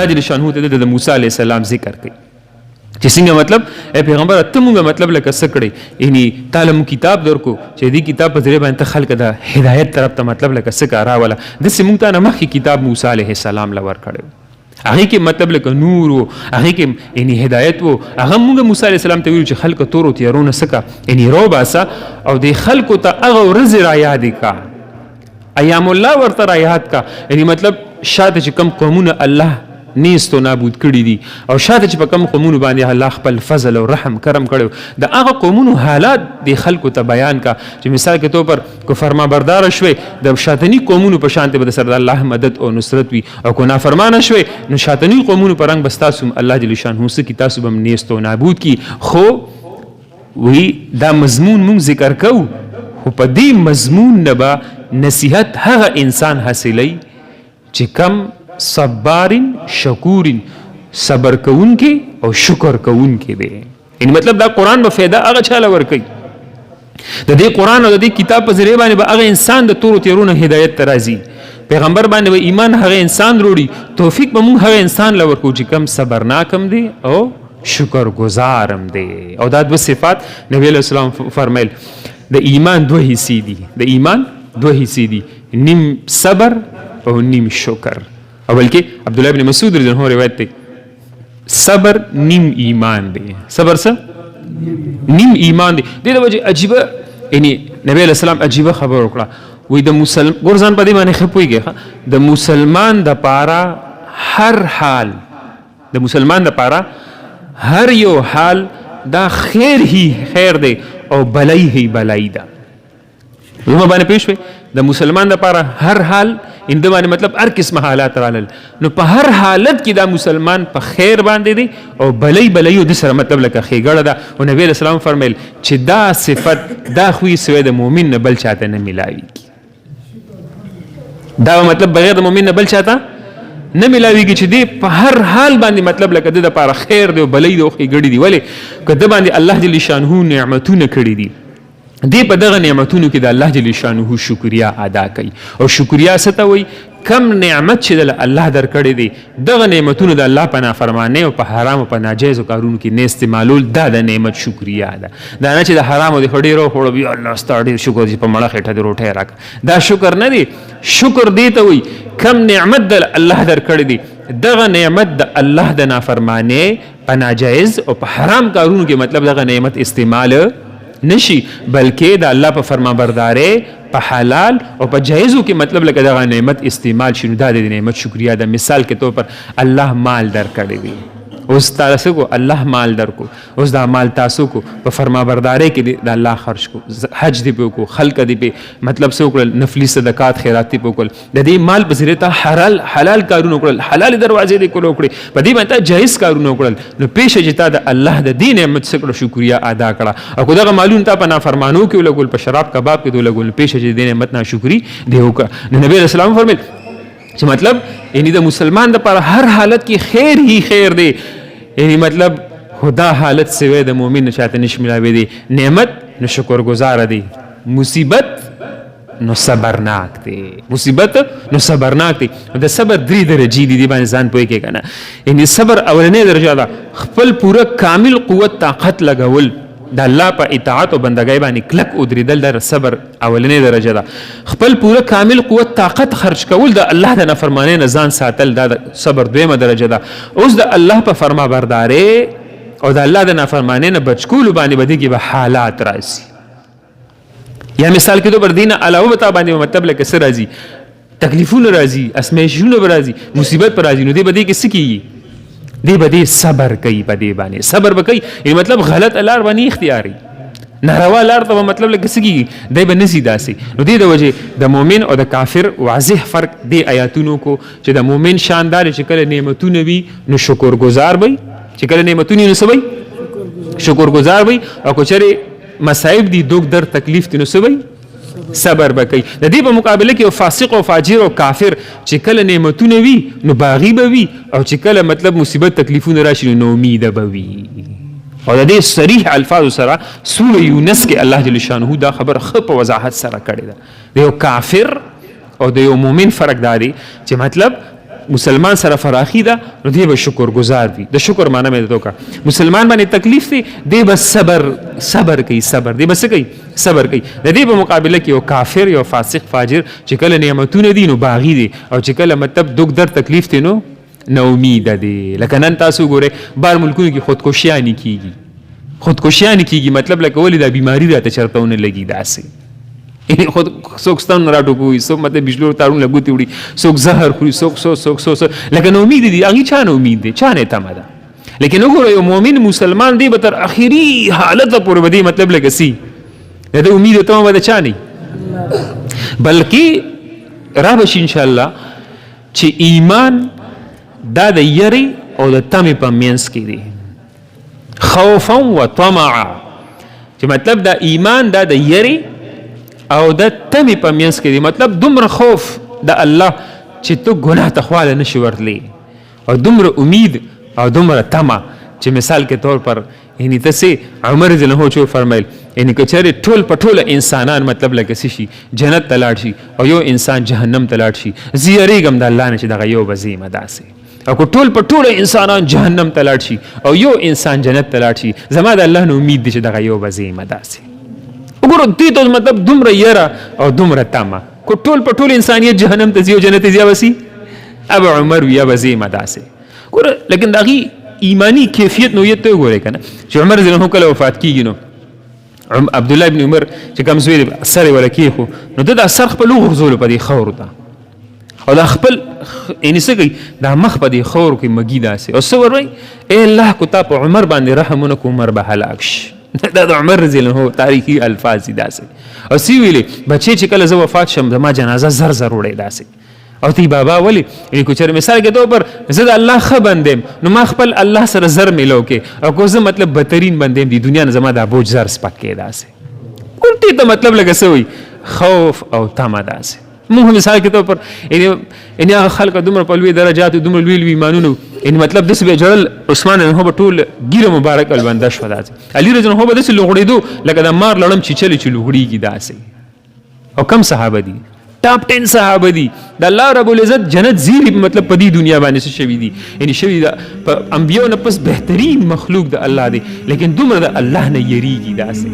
الله جل شانه ته د موسی علیه السلام ذکر کوي چې څنګه مطلب اے پیغمبر ته مونږه مطلب لکه سکړی یعنی تعالی مو کتاب درکو چې دې کتاب په ذریعہ باندې خلق د هدایت طرف ته مطلب لکه سکارا ولا د سیمونږ ته نه مخکې کتاب موسی علیه السلام لور کړو هغه کې مطلب لکه نور او هغه کې یعنی هدایت وو هغه موږ موسی علیه السلام ته ویل چې خلق تورو تیرونه سکا یعنی رو باسا او د خلق ته هغه ورځ را یاد کا ایام الله ورته را یاد کا یعنی مطلب شاته چې کم قومونه الله نیستو نابود کړی دي او شاته چې په کم قومونو باندې الله خپل فضل او رحم کرم کړو د هغه قومونو حالات د خلکو ته بیان کا چې مثال کې تو پر کو فرما بردار شوي د شاتنی قومونو په شان ته به سره الله مدد او نصرت وي او کو نافرمانه شوي نو شاتنی قومونو پر رنگ بستاسو الله جل شانه سو کی تاسو بم نیستو نابود کی خو وی دا مضمون مون ذکر کو خو په دې مضمون نه با نصیحت هغه انسان حاصلای چې کم صبارین شکورین صبر کون کې او شکر کون کې دی یعنی مطلب دا قرآن به فایده هغه چاله ورکوي د دې قرآن او د دې کتاب په ذریعہ باندې به هغه انسان د تورو تیرونه هدایت ته راځي پیغمبر باندې به ایمان هغه انسان وروړي توفیق به موږ هغه انسان له ورکو چې کم صبرناکم دی او شکر گزارم دی او دا دوه صفات نبی علیہ السلام فرمایل د ایمان دوه حصې دي د ایمان دوه حصې دي نیم صبر او نیم شکر او بلکې عبد الله ابن مسعود رضی الله عنه روایت دی صبر نیم ایمان دی صبر څه نیم ایمان دی د دې وجه عجیبه یعنی نبی علیہ السلام عجیبه خبر وکړه وې د مسلمان ګورځان په دې باندې خپويږي د مسلمان د پاره هر حال د مسلمان د پاره هر یو حال دا خیر هی خیر دی او بلای هی بلای ده نو باندې پېښوي د مسلمان د پاره هر حال انده باندې مطلب هر قسم حالات رالل نو په هر حالت کې دا مسلمان په خیر باندې دی او بلای د سره مطلب لکه خېګړه ده او نبی رسول الله فرمایل چې دا صفت دا خوې سوی د مؤمن نه بل چاته نه ملاوي دا مطلب بغیر د مؤمن نه بل چاته نه ملاويږي چې دی په هر حال باندې مطلب لکه د لپاره خیر دی او بلای دی او خېګړه دی ولې کده باندې الله جل شانه نعمتونه کړی دي دی په دغه نعمتونو کې د الله جل شانه شکریا ادا کوي او شکریا څه ته وایي کم نعمت چې د الله درکړی دی دغه نعمتونو د الله په نافرمانۍ او په حرام او په ناجایزو کارونو کې نه استعمالول دا د نعمت شکریا ده دا نه چې د حرام او د ډېرو خوړو بیا الله ستاسو ډېر شکر چې په مړه خېټه د روټۍ راک دا شکر نه دی شکر دی ته وایي کم نعمت د الله درکړی دی دغه نعمت د الله د نافرمانۍ په ناجایز او په حرام کارونو کې مطلب دغه نعمت استعمال نشي بلکې د الله په فرمانبردارۍ په حلال او په جایزو کې مطلب لکه دغه نعمت استعمال شنو دا د نعمت شکریا ده مثال کې طور پر الله مال درکړی وي اوس تاسو کو الله مال درکو اوس دا مال تاسو کو په فرمانبردارۍ کې د الله خرج کو حج دی کو خلق دی په مطلب سو کول نفلی صدقات خیرات دی په کول د دې مال په ذریعہ حلال کارونه کول حلال دروازې دی کول کړي په دې باندې جایز کارونه کول نو پیښه جتا د الله د دین نعمت څخه شکریا ادا کړه او دغه مالون ته په نافرمانو کې لګول په شراب کباب کې لګول پیښه د دین نعمت ناشکری دی وکړه نو نبی رسول الله فرمایل چې مطلب یعنی د مسلمان د پر هر حالت کې خیر هی خیر دی یعنی مطلب خدا حالت سوی د مؤمن نشاته نشملاوي دی نعمت نو شکر گزار دی مصیبت نو صبرناک دی مصیبت نو صبرناک دی د صبر درې درجې دي باندې ځان پوي کې کنه یعنی صبر اولنې درجه ده خپل پوره کامل قوت طاقت لګول د الله په اطاعت او بندګۍ باندې کلک ودرېدل د صبر اولنې درجه ده خپل پوره کامل قوت طاقت خرج کول د الله د نافرمانی نه ځان ساتل د صبر دویمه درجه ده اوس د الله په فرمانبردارۍ او د الله د نافرمانی نه بچ کول باندې بدی کې به حالات راځي یا مثال کې تو پر دینه علاوه بتا باندې مطلب لکه سر راځي تکلیفونه راځي اسمیشونه راځي مصیبت پر راځي نو دې بدی کې سکی دی به دې صبر کوي په دې باندې صبر به کوي یعنی مطلب غلط لار باندې اختیاري ناروا لار ته مطلب لکه سګي دی به نسی داسې نو دې د وجه د مؤمن او د کافر واضح فرق دی آیاتونو کو چې د مؤمن شاندار چې کله نعمتونه وي نو شکر گزار وي چې کله نعمتونه نو سوي شکر گزار وي او کچره مصائب دي دوک در تکلیف دي نو سوي صبر وکي د دې په مقابله کې فاسق او فاجر او کافر چې کله نعمتونه وي نو باغی به وي او چې کله مطلب مصیبت تکلیفونه راشي نو امید به وي او د دې صریح الفاظ سره سوره یونس کې الله جل شانه دا خبر خپ وضاحت سره کړی ده د یو کافر او د یو مؤمن فرق دی چې مطلب مسلمان سره فراخي ده نو دی به شکر گزار وي. د شکر معنی مې درته وکړه. مسلمان باندې تکلیف دی دی به صبر کوي دی به څه کوي صبر کوي. د دې په مقابله کې یو کافر یو فاسق فاجر چې کله نعمتونه دي نو باغی دي او چې کله مطلب دغ در تکلیف دی نو امید دی. لکه نن تاسو ګورئ بار ملکونو کې خودکشیانې کیږي مطلب لکه ولې دا بیماری راته چرته ونه لګي داسې خود څوک ستن راټوکوي څوک مطلب بجلو تارونه ګوتې وړي څوک زهر خوري څوک لکه نو امید دي هغې چا نه امید دی چا نه تمه ده. لیکن وګوره یو مؤمن مسلمان دی به تر اخري حالته پورې به دی مطلب لکه سي د امید او تمه به د چا نه بلکې را به شي انشاءالله چې ایمان دا د یری او د تمې په منځ کې دی خوفا و طمعا چې مطلب دا ایمان دا د یری او د تمې په منځ کې دی. مطلب دومره خوف د الله چې ته ګناه ته خواله نشي ورتلی او دومره امید او دومره تمه چې مثال کې طور پر یعنی تاسې عمر رضی الله عنه فرمایل یعنی که چېرې ټول په ټوله انسانان مطلب لکه څه شي جنت ته لاړ شي او یو انسان جهنم ته لاړ شي زه یېرېږم د الله نه چې دغه یو به زه یم داسې او که ټول په ټوله انسانان جهنم ته لاړ شي او یو انسان جنت ته لاړ شي زما د الله نه امید دی چې دغه یو به زه یم داسې. وګورو دې ته مطلب دومره یره او دومره تمه که ټول په ټول انسانیت جهنم ته ځي او جنت ته ځي به سي ابو عمر وي به زه یم داسې. ګوره لیکن د هغې ایمانی کیفیت نوعیت ته وګورئ که نه چې عمر رضی الله عنه کله وفات کېږي نو عبدالله ابن عمر چې کوم زوی دی سر یې وله کېښو نو ده دا سر خپل وغورځولو په دې خاورو ته او دا خپل یعنې څه کوي دا مخ په دې خاورو کې مږي داسې او څه ور وایي ای الله کو تا په عمر باندې رحم ونه کړو عمر به هلاک شي دا د عمر رضی الله عنه تاریخي الفاظ دي داسې. او سی ویلې بچې چې کله زه وفات شم زما جنازه زر وړی داسې او تی بابا ولی یعنی کو چېرې مثال کې طور پر زه د الله ښه بندیم نو ما خپل الله سره زر میلو کې او کو زه مطلب بدترین بندیم دی دنیا نه زما دا بوج زر سپک کې داسې الټي ته مطلب لکه څه وایي خوف او تمه داسې. موږ مثال کې طور پر یعنې هغه خلک دومره په لوی درجاتو دومره لوی ایمانونو یعنې مطلب داسې به جړل عثمان رضی الله به ټول ګیره مبارک البنده شوه داسې علي رضی الله به داسې لوغړېدو لکه د مار لړم چیچلې چې لوغړېږي داسې. او کم صحابه دي ټاپ 10 صحابه دي د الله رب العزت جنت زیری مطلب په دې دنیا باندې څه شوي دي یعنی شوي ده په انبیاو نه پس بهترین مخلوق د الله دی لیکن دومره د الله نه یریږي داسې.